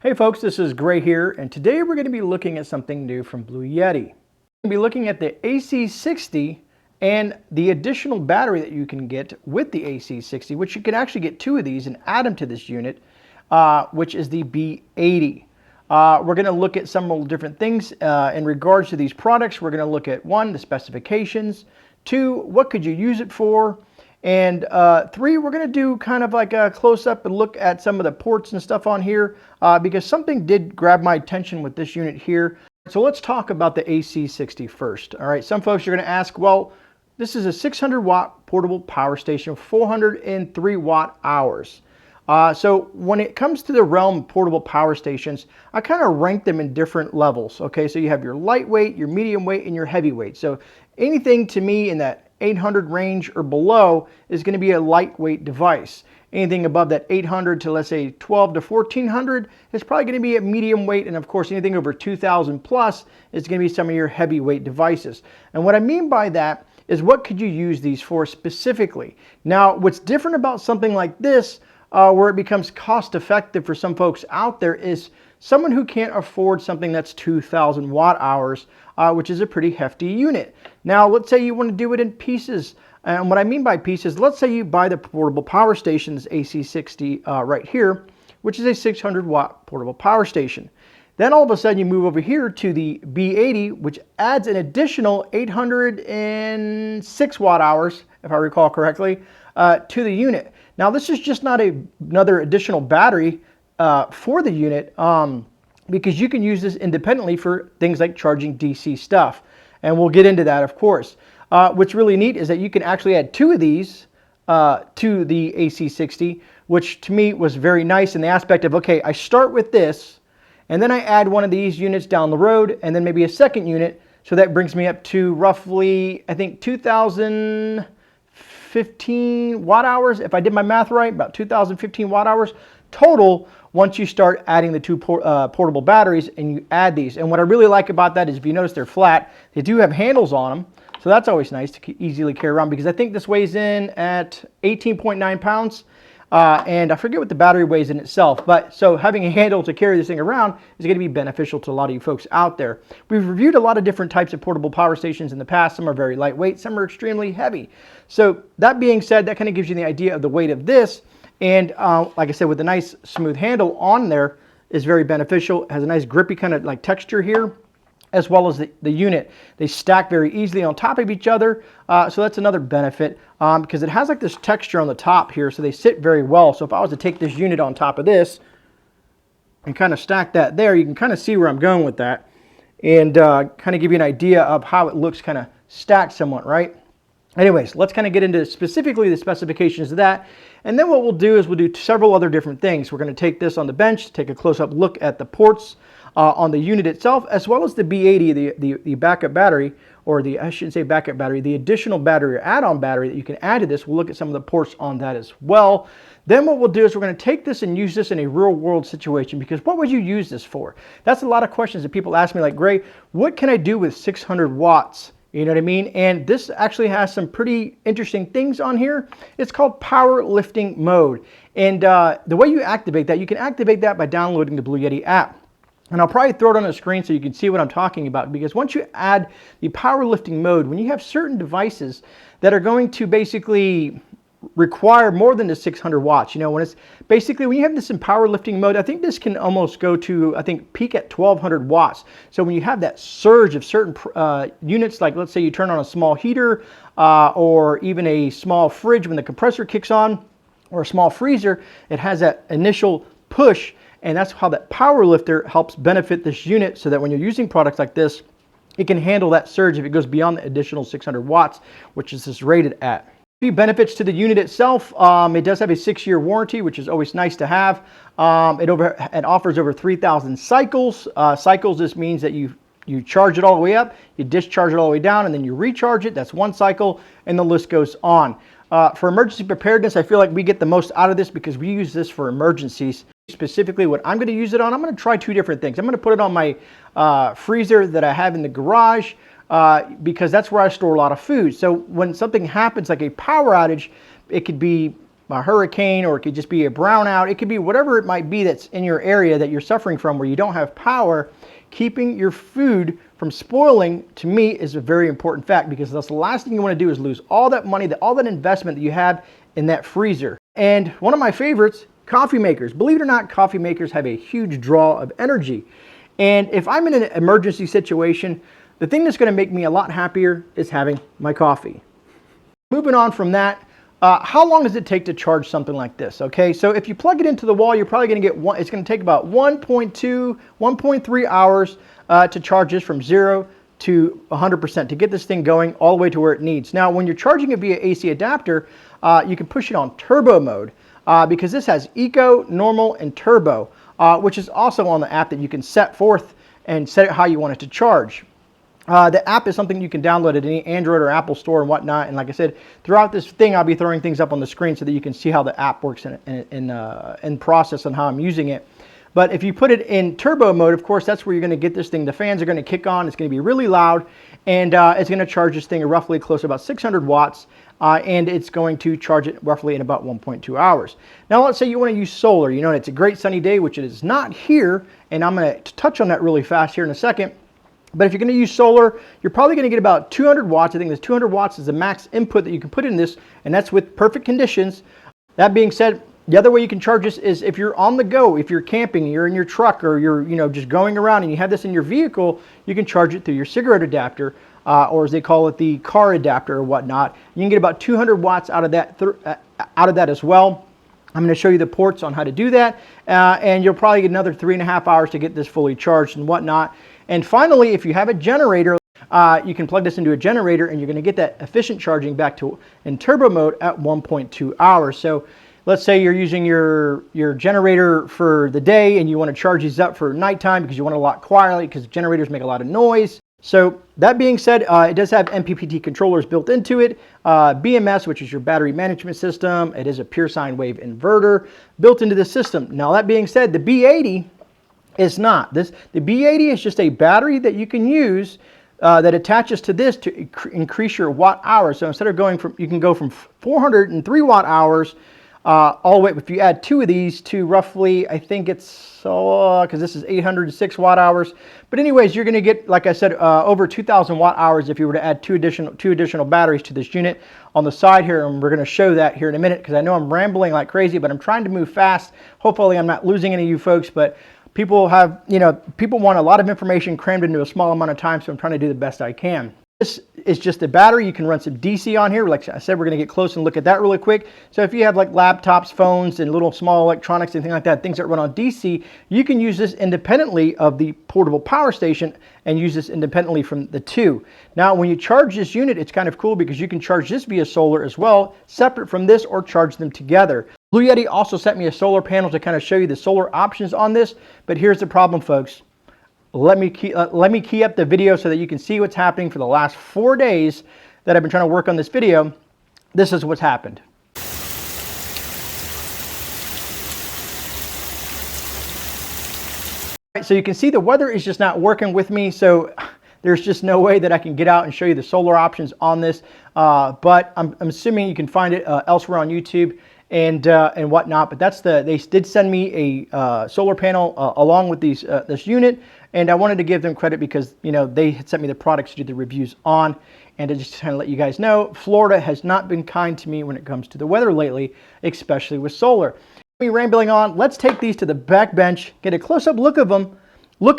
Hey folks, this is Gray here, and today we're going to be looking at something new from Blue Yeti. We're going to be looking at the AC60 and the additional battery that you can get with the AC60, which you can actually get two of these and add them to this unit, which is the B80. We're going to look at several different things in regards to these products. We're going to look at one, the specifications, two, what could you use it for, and three, we're going to do kind of like a close-up and look at some of the ports and stuff on here because something did grab my attention with this unit here. So let's talk about the AC60 first. All right, some folks are going to ask, well, this is a 600 watt portable power station, 403 watt hours. So when it comes to the realm of portable power stations, I kind of rank them in different levels. Okay, so you have your lightweight, your medium weight, and your heavyweight. So anything to me in that 800 range or below is going to be a lightweight device. Anything above that 800 to, let's say, 12 to 1400 is probably going to be a medium weight, and of course anything over 2000 plus is going to be some of your heavyweight devices. And what I mean by that is, what could you use these for specifically? Now, what's different about something like this, where it becomes cost effective for some folks out there, is someone who can't afford something that's 2000 watt hours, which is a pretty hefty unit. Now, let's say you want to do it in pieces. And what I mean by pieces, let's say you buy the portable power station, this AC60 right here, which is a 600 watt portable power station. Then all of a sudden you move over here to the B80, which adds an additional 806 watt hours, if I recall correctly, to the unit. Now, this is just not another additional battery for the unit, because you can use this independently for things like charging DC stuff. And we'll get into that, of course. What's really neat is that you can actually add two of these to the AC60, which to me was very nice in the aspect of, okay, I start with this, and then I add one of these units down the road, and then maybe a second unit. So that brings me up to roughly, I think, 2015 watt hours. If I did my math right, about 2015 watt hours total once you start adding the two portable batteries and you add these. And what I really like about that is, if you notice, they're flat. They do have handles on them, so that's always nice to easily carry around, because I think this weighs in at 18.9 pounds. And I forget what the battery weighs in itself, but so having a handle to carry this thing around is going to be beneficial to a lot of you folks out there. We've reviewed a lot of different types of portable power stations in the past. Some are very lightweight, some are extremely heavy. So that being said, that kind of gives you the idea of the weight of this. And like I said, with a nice smooth handle on there is very beneficial. It has a nice grippy kind of like texture here, as well as the unit. They stack very easily on top of each other, so that's another benefit, because it has like this texture on the top here, so they sit very well. So if I was to take this unit on top of this and kind of stack that there, you can kind of see where I'm going with that, and kind of give you an idea of how it looks kind of stacked somewhat, right? Anyways, let's kind of get into specifically the specifications of that. And then what we'll do is we'll do several other different things. We're going to take this on the bench, take a close-up look at the ports on the unit itself, as well as the B80, the backup battery, or I shouldn't say backup battery, the additional battery or add-on battery that you can add to this. We'll look at some of the ports on that as well. Then what we'll do is we're going to take this and use this in a real-world situation, because what would you use this for? That's a lot of questions that people ask me, like, Gray, what can I do with 600 watts? You know what I mean? And this actually has some pretty interesting things on here. It's called powerlifting mode. And the way you activate that, you can activate that by downloading the Blue Yeti app. And I'll probably throw it on the screen so you can see what I'm talking about, because once you add the powerlifting mode, when you have certain devices that are going to basically require more than the 600 watts, you know, when it's basically, when you have this in powerlifting mode, I think this can almost go to, I think, peak at 1200 watts. So when you have that surge of certain units, like let's say you turn on a small heater or even a small fridge when the compressor kicks on, or a small freezer, it has that initial push, and that's how that power lifter helps benefit this unit, so that when you're using products like this, it can handle that surge if it goes beyond the additional 600 watts, which is this rated at. Few benefits to the unit itself. It does have a 6-year warranty, which is always nice to have. It offers over 3,000 cycles. Cycles just means that you charge it all the way up, you discharge it all the way down, and then you recharge it. That's one cycle, and the list goes on. For emergency preparedness, I feel like we get the most out of this because we use this for emergencies. Specifically, what I'm going to use it on, I'm going to try two different things. I'm going to put it on my freezer that I have in the garage, because that's where I store a lot of food. So when something happens like a power outage, it could be a hurricane, or it could just be a brownout. It could be whatever it might be that's in your area that you're suffering from where you don't have power. Keeping your food from spoiling, to me, is a very important fact, because that's the last thing you want to do is lose all that money, all that investment that you have in that freezer. And one of my favorites, coffee makers. Believe it or not, coffee makers have a huge draw of energy. And if I'm in an emergency situation, the thing that's going to make me a lot happier is having my coffee. Moving on from that, how long does it take to charge something like this? Okay, so if you plug it into the wall, you're probably going to get it's going to take about 1.2, 1.3 hours to charge this from 0 to 100% to get this thing going all the way to where it needs. Now, when you're charging it via AC adapter, you can push it on turbo mode because this has eco, normal, and turbo, which is also on the app that you can set forth and set it how you want it to charge. The app is something you can download at any Android or Apple store and whatnot. And like I said, throughout this thing, I'll be throwing things up on the screen so that you can see how the app works in process and how I'm using it. But if you put it in turbo mode, of course, that's where you're going to get this thing. The fans are going to kick on. It's going to be really loud, and it's going to charge this thing roughly close to about 600 watts. And it's going to charge it roughly in about 1.2 hours. Now, let's say you want to use solar. You know, it's a great sunny day, which it is not here. And I'm going to touch on that really fast here in a second. But if you're going to use solar, you're probably going to get about 200 watts. I think this 200 watts is the max input that you can put in this, and that's with perfect conditions. That being said, the other way you can charge this is if you're on the go, if you're camping, you're in your truck, or you're just going around and you have this in your vehicle, you can charge it through your cigarette adapter, or as they call it, the car adapter or whatnot. You can get about 200 watts out of that as well. I'm going to show you the ports on how to do that, and you'll probably get another 3.5 hours to get this fully charged and whatnot. And finally, if you have a generator, you can plug this into a generator, and you're going to get that efficient charging back to in turbo mode at 1.2 hours. So let's say you're using your generator for the day, and you want to charge these up for nighttime because you want it a lot quietly, because generators make a lot of noise. So that being said, it does have MPPT controllers built into it, BMS, which is your battery management system. It is a pure sine wave inverter built into the system. Now, that being said, the B80 is not. The B80 is just a battery that you can use that attaches to this to increase your watt hours. So instead of you can go from 403 watt hours all the way, if you add 2 of these to roughly, I think it's, because this is 806 watt hours. But anyways, you're going to get, like I said, over 2,000 watt hours if you were to add two additional batteries to this unit on the side here. And we're going to show that here in a minute, because I know I'm rambling like crazy, but I'm trying to move fast. Hopefully I'm not losing any of you folks, but people want a lot of information crammed into a small amount of time, so I'm trying to do the best I can. This is just a battery. You can run some DC on here. Like I said, we're going to get close and look at that really quick. So if you have like laptops, phones, and little small electronics and things like that, things that run on DC, you can use this independently of the portable power station and use this independently from the two. Now, when you charge this unit, it's kind of cool because you can charge this via solar as well, separate from this, or charge them together. Blue Yeti also sent me a solar panel to kind of show you the solar options on this, but here's the problem, folks. Let me key up the video so that you can see what's happening for the last 4 days that I've been trying to work on this video. This is what's happened. All right, so you can see the weather is just not working with me, so there's just no way that I can get out and show you the solar options on this, but I'm assuming you can find it elsewhere on YouTube and whatnot. But they did send me a solar panel along with this unit, and I wanted to give them credit because they had sent me the products to do the reviews on, and to just kind of let you guys know, Florida has not been kind to me when it comes to the weather lately, especially with solar. Me rambling on, let's take these to the back bench, get a close-up look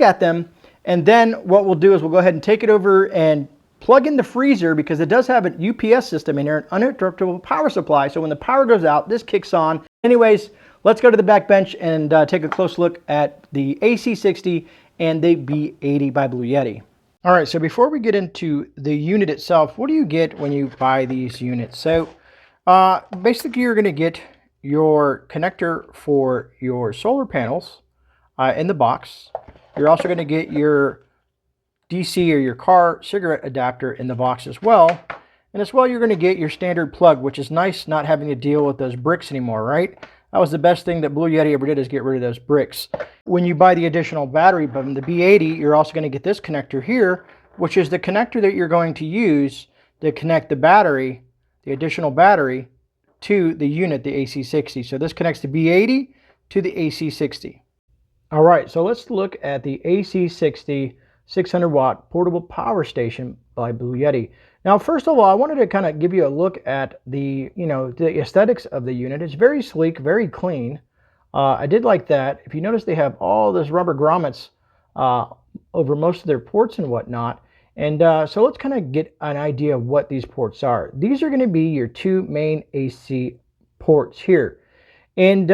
at them, and then what we'll do is we'll go ahead and take it over and plug in the freezer, because it does have an UPS system in there, an uninterruptible power supply. So when the power goes out, this kicks on. Anyways, let's go to the back bench and take a close look at the AC60 and the B80 by Blue Yeti. All right, so before we get into the unit itself, what do you get when you buy these units? So basically you're going to get your connector for your solar panels in the box. You're also going to get your DC or your car cigarette adapter in the box as well. And as well, you're going to get your standard plug, which is nice not having to deal with those bricks anymore, right? That was the best thing that Blue Yeti ever did, is get rid of those bricks. When you buy the additional battery from the B80, you're also going to get this connector here, which is the connector that you're going to use to connect the battery, the additional battery, to the unit, the AC60. So this connects the B80 to the AC60. All right, so let's look at the AC60 600 watt portable power station by Bluetti. Now, first of all, I wanted to kind of give you a look at the, the aesthetics of the unit. It's very sleek, very clean. I did like that. If you notice, they have all those rubber grommets over most of their ports and whatnot. And so let's kind of get an idea of what these ports are. These are going to be your two main AC ports here. And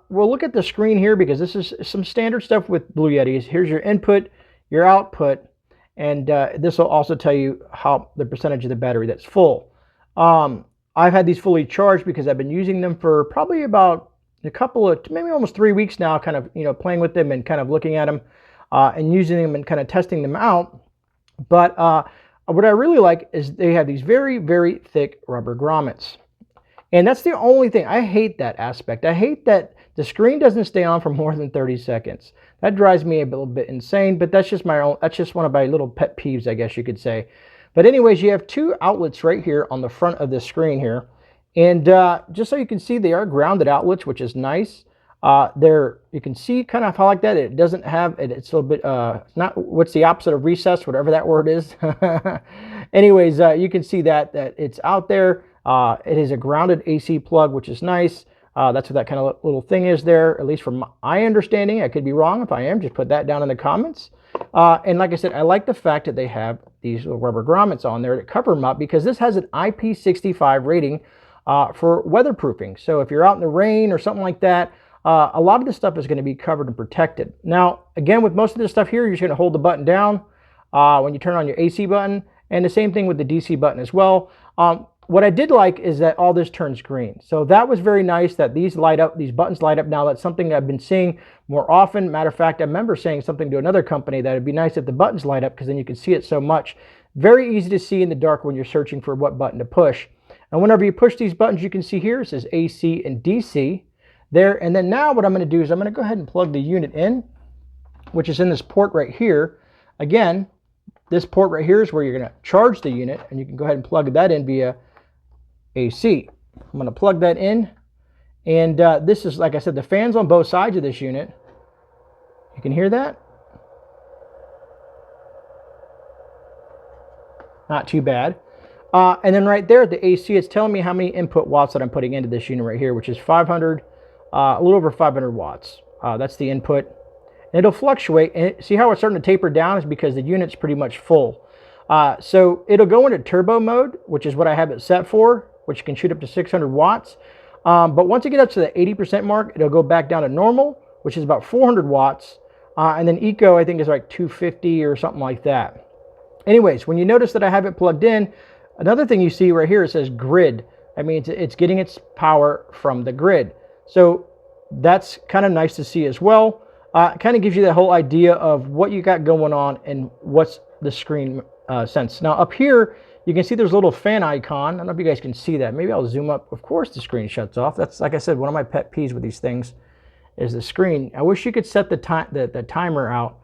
we'll look at the screen here because this is some standard stuff with Bluettis. Here's your input, your output, and this will also tell you how the percentage of the battery that's full. I've had these fully charged because I've been using them for probably about a couple of, maybe almost 3 weeks now, kind of, playing with them and kind of looking at them and using them and kind of testing them out. But what I really like is they have these very, very thick rubber grommets. And that's the only thing. I hate that aspect. I hate that the screen doesn't stay on for more than 30 seconds. That drives me a little bit insane, but that's just that's just one of my little pet peeves, I guess you could say. But anyways, you have two outlets right here on the front of the screen here. And just so you can see, they are grounded outlets, which is nice. You can see kind of how like that. It doesn't have, it's a little bit, not, what's the opposite of recess, whatever that word is. Anyways, you can see that it's out there. It is a grounded AC plug, which is nice. That's what that kind of little thing is there, at least from my understanding. I could be wrong. If I am, just put that down in the comments. And like I said, I like the fact that they have these little rubber grommets on there to cover them up, because this has an IP65 rating for weatherproofing. So if you're out in the rain or something like that, a lot of this stuff is going to be covered and protected. Now, again, with most of this stuff here, you're just going to hold the button down when you turn on your AC button, and the same thing with the DC button as well. What I did like is that all this turns green. So that was very nice that these light up, these buttons light up now. That's something I've been seeing more often. Matter of fact, I remember saying something to another company that it'd be nice if the buttons light up, because then you can see it so much. Very easy to see in the dark when you're searching for what button to push. And whenever you push these buttons, you can see here, it says AC and DC there. And then now what I'm going to do is I'm going to go ahead and plug the unit in, which is in this port right here. Again, this port right here is where you're going to charge the unit, and you can go ahead and plug that in via AC. I'm going to plug that in, and this is, like I said, the fans on both sides of this unit. You can hear that. Not too bad. And then right there at the AC, it's telling me how many input watts that I'm putting into this unit right here, which is 500, a little over 500 watts. That's the input. And it'll fluctuate. And see how it's starting to taper down is because the unit's pretty much full. So it'll go into turbo mode, which is what I have it set for, which can shoot up to 600 watts. But once you get up to the 80% mark, it'll go back down to normal, which is about 400 watts. And then eco, I think, is like 250 or something like that. Anyways, when you notice that I have it plugged in, another thing you see right here, it says grid. I mean, it's getting its power from the grid. So that's kind of nice to see as well. It kind of gives you that whole idea of what you got going on and what's the screen sense. Now up here, you can see there's a little fan icon. I don't know if you guys can see that. Maybe I'll zoom up. Of course the screen shuts off. That's, like I said, one of my pet peeves with these things is the screen. I wish you could set the timer out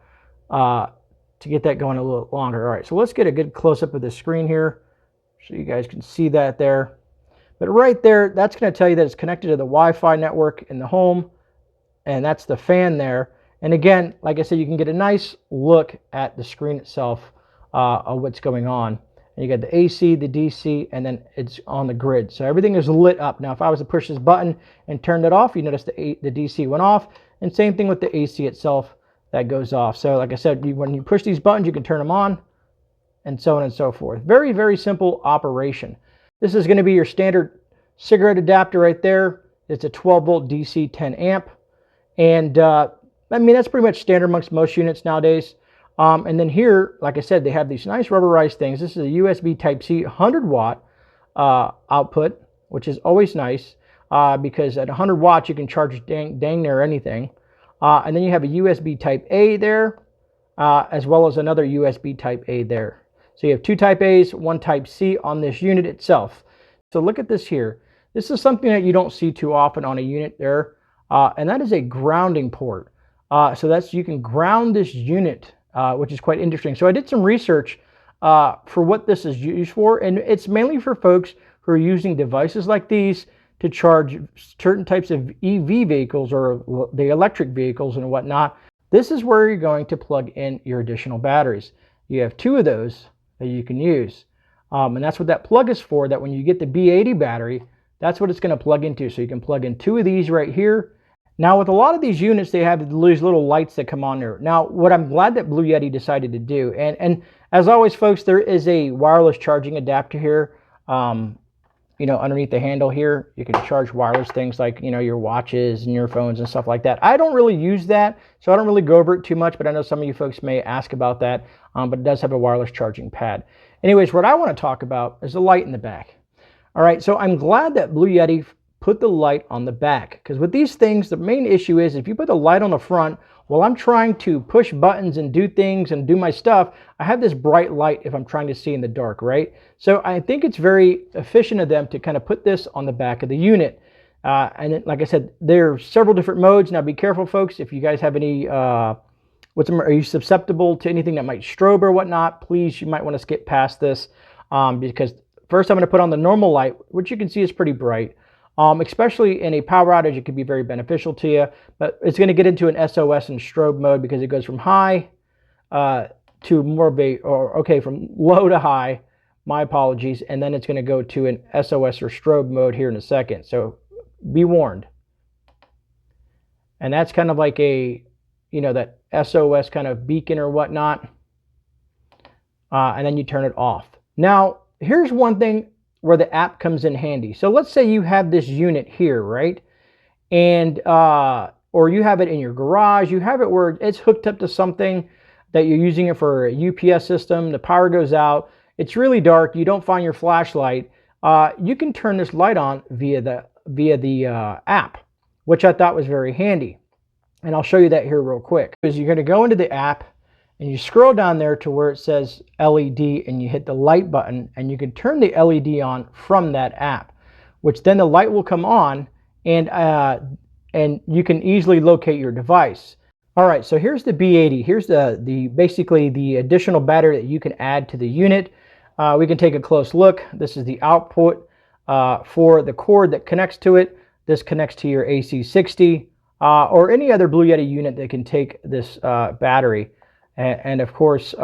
to get that going a little longer. All right, so let's get a good close-up of the screen here so you guys can see that there. But right there, that's going to tell you that it's connected to the Wi-Fi network in the home, and that's the fan there. And again, like I said, you can get a nice look at the screen itself of what's going on. And you got the AC, the DC, and then it's on the grid. So everything is lit up. Now, if I was to push this button and turn it off, you notice the DC went off. And same thing with the AC itself, that goes off. So like I said, when you push these buttons, you can turn them on, and so on and so forth. Very, very simple operation. This is going to be your standard cigarette adapter right there. It's a 12-volt DC 10 amp. And I mean, that's pretty much standard amongst most units nowadays. And then here, like I said, they have these nice rubberized things. This is a USB Type-C 100-watt output, which is always nice because at 100 watts, you can charge dang near anything. And then you have a USB Type-A there, as well as another USB Type-A there. So you have two Type-A's, one Type-C on this unit itself. So look at this here. This is something that you don't see too often on a unit there, and that is a grounding port. So that's, you can ground this unit, which is quite interesting. So I did some research for what this is used for, and it's mainly for folks who are using devices like these to charge certain types of EV vehicles or the electric vehicles and whatnot, this is where you're going to plug in your additional batteries. You have 2 of those that you can use. And that's what that plug is for, that when you get the B80 battery, that's what it's going to plug into. So you can plug in 2 of these right here. Now with a lot of these units, they have these little lights that come on there. Now what I'm glad that Blue Yeti decided to do, and as always folks, there is a wireless charging adapter here. You know, underneath the handle here, you can charge wireless things like, you know, your watches and your phones and stuff like that. I don't really use that, so I don't really go over it too much, but I know some of you folks may ask about that, but it does have a wireless charging pad. Anyways, what I want to talk about is the light in the back. All right, so I'm glad that Blue Yeti put the light on the back, because with these things, the main issue is if you put the light on the front, while I'm trying to push buttons and do things and do my stuff, I have this bright light if I'm trying to see in the dark, right? So I think it's very efficient of them to kind of put this on the back of the unit. And it, like I said, there are several different modes. Now be careful, folks, if you guys have any, are you susceptible to anything that might strobe or whatnot, please, you might want to skip past this, because first I'm going to put on the normal light, which you can see is pretty bright. Especially in a power outage, it can be very beneficial to you, but it's going to get into an SOS and strobe mode because it goes from high to more of a, or okay, from low to high, my apologies, and then it's going to go to an SOS or strobe mode here in a second, so be warned. And that's kind of like a, you know, that SOS kind of beacon or whatnot, and then you turn it off. Now, here's one thing where the app comes in handy. So let's say you have this unit here, right? And, or you have it in your garage, you have it where it's hooked up to something that you're using it for a UPS system, the power goes out, it's really dark, you don't find your flashlight, you can turn this light on via the app, which I thought was very handy. And I'll show you that here real quick. Because you're gonna go into the app, and you scroll down there to where it says LED and you hit the light button, and you can turn the LED on from that app, which then the light will come on, and you can easily locate your device. All right, so here's the B80. Here's basically the additional battery that you can add to the unit. We can take a close look. This is the output for the cord that connects to it. This connects to your AC60 or any other Blue Yeti unit that can take this battery. And of course,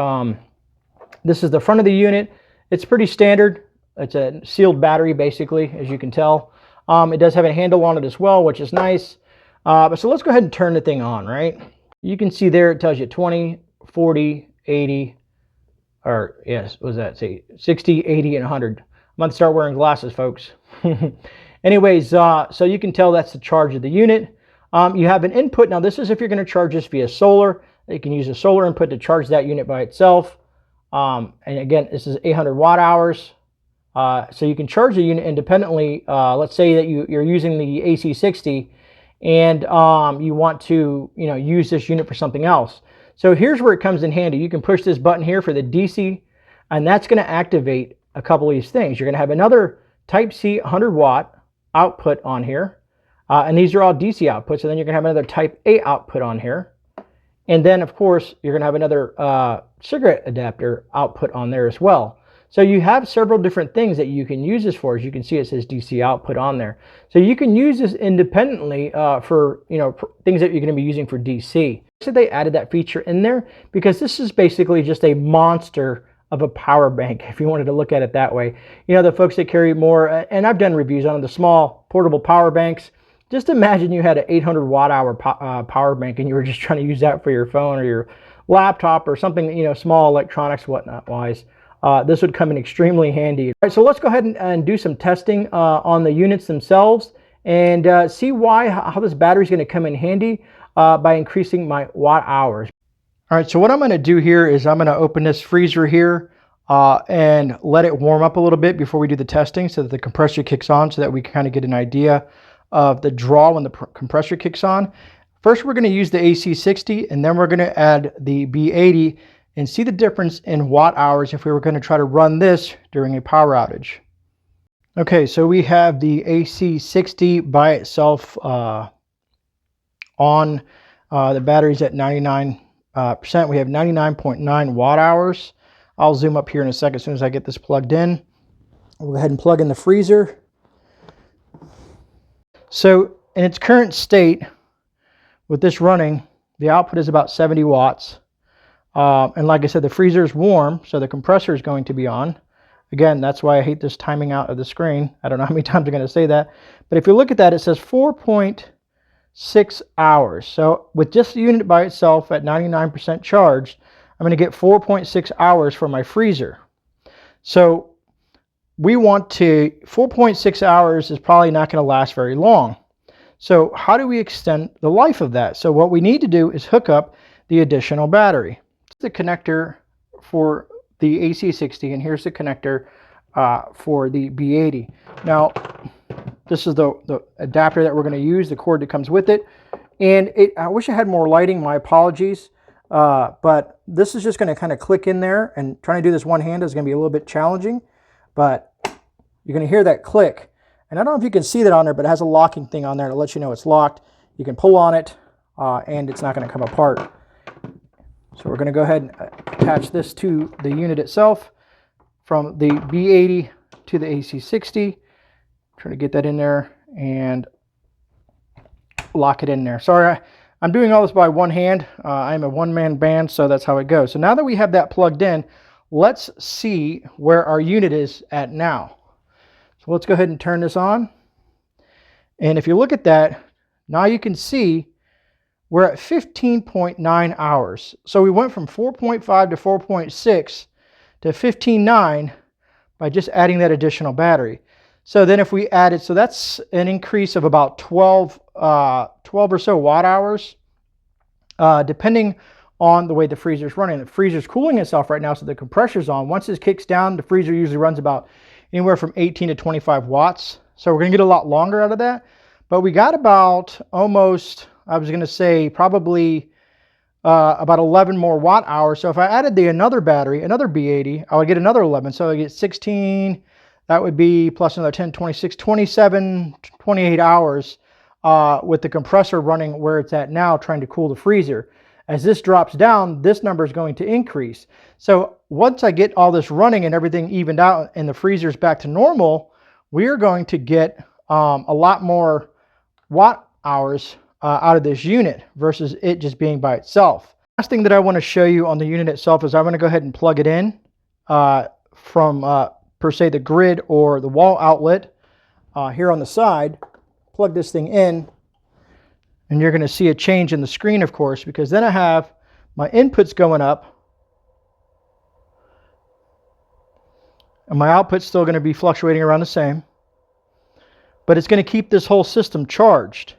this is the front of the unit. It's pretty standard. It's a sealed battery, basically, as you can tell. It does have a handle on it as well, which is nice. So let's go ahead and turn the thing on, right? You can see there it tells you 20, 40, 80, or yes, what does that say? 60, 80, and 100. I'm going to start wearing glasses, folks. Anyways, so you can tell that's the charge of the unit. You have an input. Now, this is if you're going to charge this via solar. You can use a solar input to charge that unit by itself. And again, this is 800 watt hours. So you can charge the unit independently. Let's say that you're using the AC60 and you want to use this unit for something else. So here's where it comes in handy. You can push this button here for the DC, and that's going to activate a couple of these things. You're going to have another Type-C 100 watt output on here. And these are all DC outputs. And then you're going to have another Type-A output on here. And then, of course, you're going to have another cigarette adapter output on there as well. So you have several different things that you can use this for. As you can see, it says DC output on there. So you can use this independently for things that you're going to be using for DC. So they added that feature in there because this is basically just a monster of a power bank, if you wanted to look at it that way. The folks that carry more, and I've done reviews on the small portable power banks. Just imagine you had an 800 watt hour power bank and you were just trying to use that for your phone or your laptop or something, small electronics, whatnot wise. This would come in extremely handy. All right, so let's go ahead and do some testing on the units themselves and see how this battery is going to come in handy by increasing my watt hours. All right, so what I'm going to do here is I'm going to open this freezer here and let it warm up a little bit before we do the testing so that the compressor kicks on, so that we can kind of get an idea of the draw when the compressor kicks on. First, we're going to use the AC60, and then we're going to add the B80 and see the difference in watt hours if we were going to try to run this during a power outage. Okay, so we have the AC60 by itself on. The battery's at 99%. We have 99.9 watt hours. I'll zoom up here in a second as soon as I get this plugged in. We'll go ahead and plug in the freezer. So in its current state, with this running, the output is about 70 watts. And like I said, the freezer is warm, so the compressor is going to be on. Again, that's why I hate this timing out of the screen. I don't know how many times I'm going to say that. But if you look at that, it says 4.6 hours. So with just the unit by itself at 99% charged, I'm going to get 4.6 hours from my freezer. So we want to, 4.6 hours is probably not going to last very long. So how do we extend the life of that? So what we need to do is hook up the additional battery. The connector for the AC60, and here's the connector for the B80. Now, this is the adapter that we're going to use, the cord that comes with it. And I wish I had more lighting, my apologies. But this is just going to kind of click in there, and trying to do this one hand is going to be a little bit challenging. But you're going to hear that click. And I don't know if you can see that on there, but it has a locking thing on there to let you know it's locked. You can pull on it, and it's not going to come apart. So we're going to go ahead and attach this to the unit itself from the B80 to the AC60. Try to get that in there and lock it in there. Sorry, I'm doing all this by one hand. I'm a one-man band, so that's how it goes. So now that we have that plugged in, let's see where our unit is at now. So let's go ahead and turn this on. And if you look at that, now you can see we're at 15.9 hours. So we went from 4.5 to 4.6 to 15.9 by just adding that additional battery. So then if we added, so that's an increase of about 12 or so watt hours, depending on the way the freezer is running. The freezer is cooling itself right now, so the compressor's on. Once this kicks down, the freezer usually runs about anywhere from 18 to 25 watts. So we're going to get a lot longer out of that. But we got about almost, I was going to say probably about 11 more watt hours. So if I added another battery, another B80, I would get another 11. So I get 16, that would be plus another 10, 26, 27, 28 hours with the compressor running where it's at now, trying to cool the freezer. As this drops down, this number is going to increase. So once I get all this running and everything evened out and the freezer's back to normal, we are going to get a lot more watt hours out of this unit versus it just being by itself. Last thing that I want to show you on the unit itself is I'm going to go ahead and plug it in from per se the grid or the wall outlet here on the side. Plug this thing in, and you're going to see a change in the screen, of course, because then I have my inputs going up and my output's still going to be fluctuating around the same, but it's going to keep this whole system charged.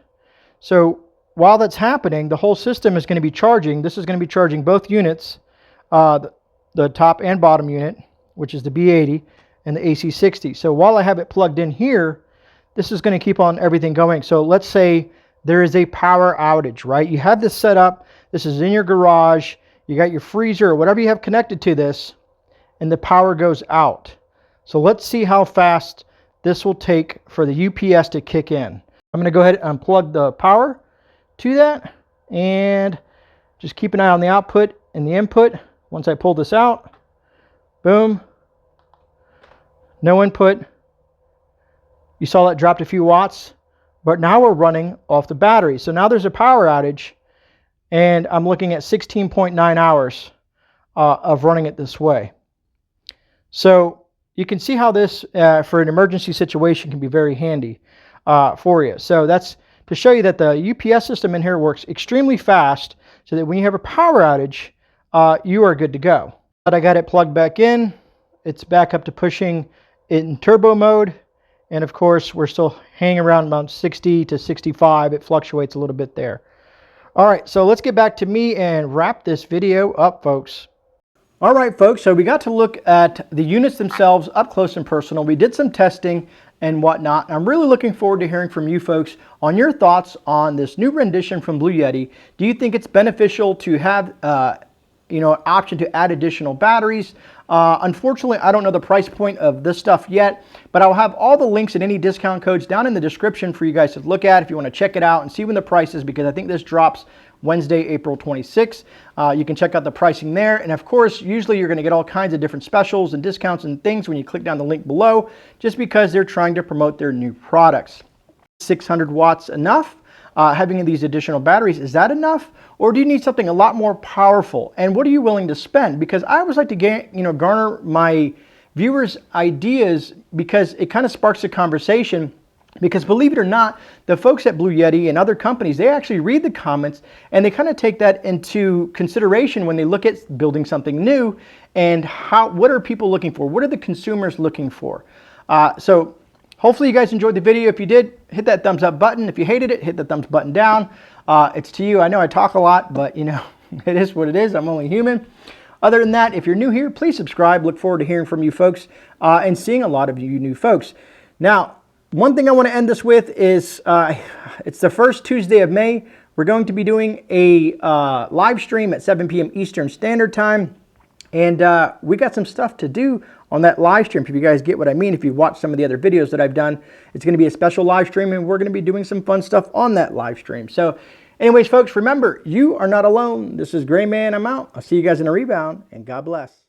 So while that's happening, the whole system is going to be charging. This is going to be charging both units, the top and bottom unit, which is the B80 and the AC60. So while I have it plugged in here, this is going to keep on everything going. So let's say there is a power outage, right? You have this set up. This is in your garage. You got your freezer or whatever you have connected to this, and the power goes out. So let's see how fast this will take for the UPS to kick in. I'm going to go ahead and unplug the power to that and just keep an eye on the output and the input. Once I pull this out, boom, no input. You saw that dropped a few watts, but now we're running off the battery. So now there's a power outage, and I'm looking at 16.9 hours of running it this way. So you can see how this, for an emergency situation, can be very handy for you. So that's to show you that the UPS system in here works extremely fast, so that when you have a power outage, you are good to go. But I got it plugged back in. It's back up to pushing in turbo mode. And of course, we're still hanging around about 60 to 65. It fluctuates a little bit there. All right, so let's get back to me and wrap this video up, folks. All right, folks, so we got to look at the units themselves up close and personal. We did some testing and whatnot. I'm really looking forward to hearing from you folks on your thoughts on this new rendition from Blue Yeti. Do you think it's beneficial to have an option to add additional batteries? Unfortunately, I don't know the price point of this stuff yet, but I'll have all the links and any discount codes down in the description for you guys to look at if you want to check it out and see when the price is, because I think this drops Wednesday, April 26th. You can check out the pricing there. And of course, usually you're going to get all kinds of different specials and discounts and things when you click down the link below, just because they're trying to promote their new products. 600 watts enough? Having these additional batteries, is that enough? Or do you need something a lot more powerful? And what are you willing to spend? Because I always like to garner my viewers' ideas, because it kind of sparks a conversation. Because believe it or not, the folks at Blue Yeti and other companies, they actually read the comments and they kind of take that into consideration when they look at building something new. And what are people looking for? What are the consumers looking for? So hopefully you guys enjoyed the video. If you did, hit that thumbs up button. If you hated it, hit the thumbs button down. It's to you. I know I talk a lot, but you know, it is what it is. I'm only human. Other than that, if you're new here, please subscribe. Look forward to hearing from you folks and seeing a lot of you new folks. Now, one thing I want to end this with is it's the first Tuesday of May. We're going to be doing a live stream at 7 p.m. Eastern Standard Time. And we got some stuff to do on that live stream. If you guys get what I mean, if you watch some of the other videos that I've done, it's going to be a special live stream, and we're going to be doing some fun stuff on that live stream. So anyways, folks, remember, you are not alone. This is GreyMan. I'm out. I'll see you guys in a rebound, and God bless.